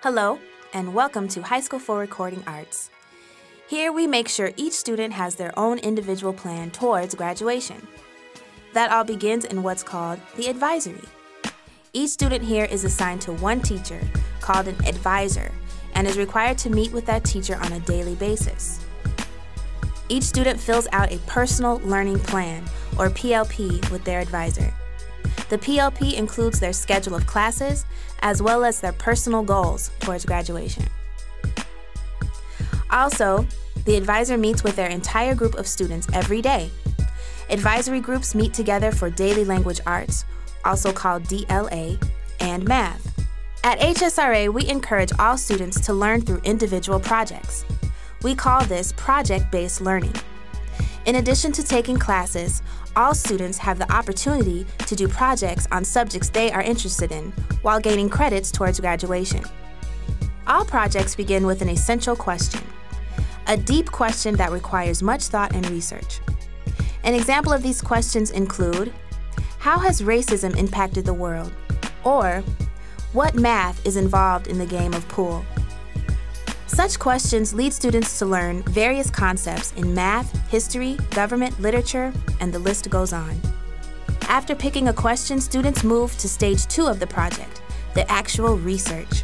Hello, and welcome to High School for Recording Arts. Here we make sure each student has their own individual plan towards graduation. That all begins in what's called the advisory. Each student here is assigned to one teacher, called an advisor, and is required to meet with that teacher on a daily basis. Each student fills out a personal learning plan, or PLP, with their advisor. The PLP includes their schedule of classes, as well as their personal goals towards graduation. Also, the advisor meets with their entire group of students every day. Advisory groups meet together for daily language arts, also called DLA, and math. At HSRA, we encourage all students to learn through individual projects. We call this project-based learning. In addition to taking classes, all students have the opportunity to do projects on subjects they are interested in while gaining credits towards graduation. All projects begin with an essential question, a deep question that requires much thought and research. An example of these questions include, how has racism impacted the world? Or, what math is involved in the game of pool? Such questions lead students to learn various concepts in math, history, government, literature, and the list goes on. After picking a question, students move to stage 2 of the project, the actual research.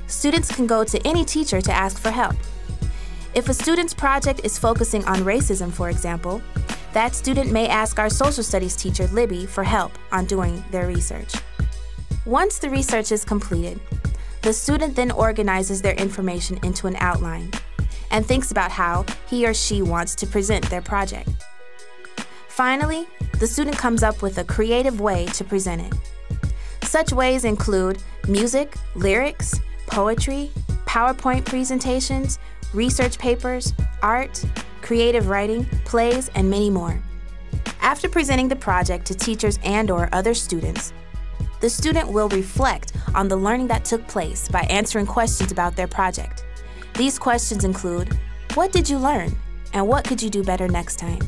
Students can go to any teacher to ask for help. If a student's project is focusing on racism, for example, that student may ask our social studies teacher, Libby, for help on doing their research. Once the research is completed, the student then organizes their information into an outline and thinks about how he or she wants to present their project. Finally, the student comes up with a creative way to present it. Such ways include music, lyrics, poetry, PowerPoint presentations, research papers, art, creative writing, plays, and many more. After presenting the project to teachers and/or other students, the student will reflect on the learning that took place by answering questions about their project. These questions include, what did you learn, and what could you do better next time?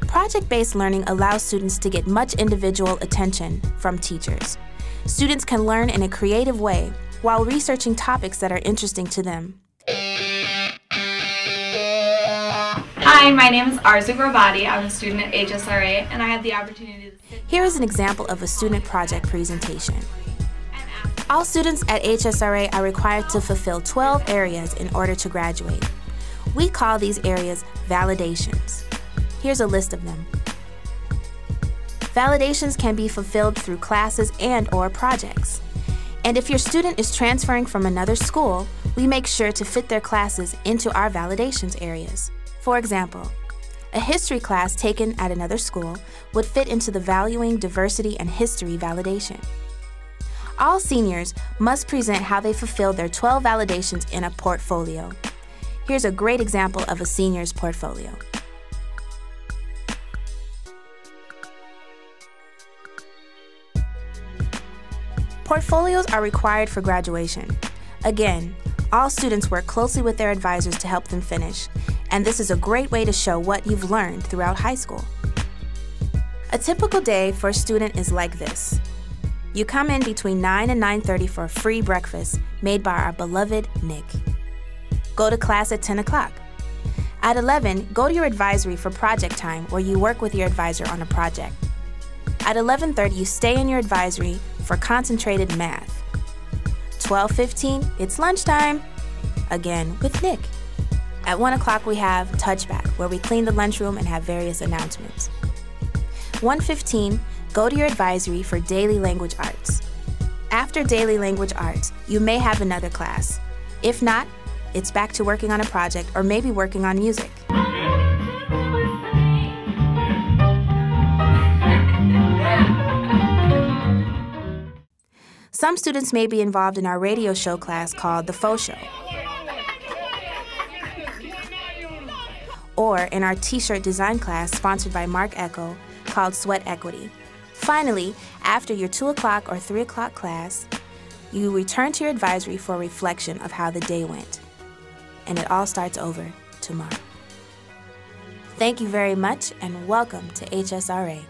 Project-based learning allows students to get much individual attention from teachers. Students can learn in a creative way while researching topics that are interesting to them. Hi, my name is Arzu Gravati. I'm a student at HSRA, and I had the opportunity to sit. Here is an example of a student project presentation. All students at HSRA are required to fulfill 12 areas in order to graduate. We call these areas validations. Here's a list of them. Validations can be fulfilled through classes and/or projects. And if your student is transferring from another school, we make sure to fit their classes into our validations areas. For example, a history class taken at another school would fit into the Valuing Diversity and History validation. All seniors must present how they fulfilled their 12 validations in a portfolio. Here's a great example of a senior's portfolio. Portfolios are required for graduation. Again, all students work closely with their advisors to help them finish, and this is a great way to show what you've learned throughout high school. A typical day for a student is like this. You come in between 9 and 9:30 for a free breakfast made by our beloved Nick. Go to class at 10 o'clock. At 11, go to your advisory for project time where you work with your advisor on a project. At 11:30, you stay in your advisory for concentrated math. 12:15, it's lunchtime, again with Nick. At 1 o'clock, we have touchback, where we clean the lunchroom and have various announcements. 1:15, go to your advisory for daily language arts. After daily language arts, you may have another class. If not, it's back to working on a project or maybe working on music. Some students may be involved in our radio show class called the Faux Show, or in our t-shirt design class sponsored by Mark Echo called Sweat Equity. Finally, after your 2 o'clock or 3 o'clock class, you return to your advisory for a reflection of how the day went. And it all starts over tomorrow. Thank you very much and welcome to HSRA.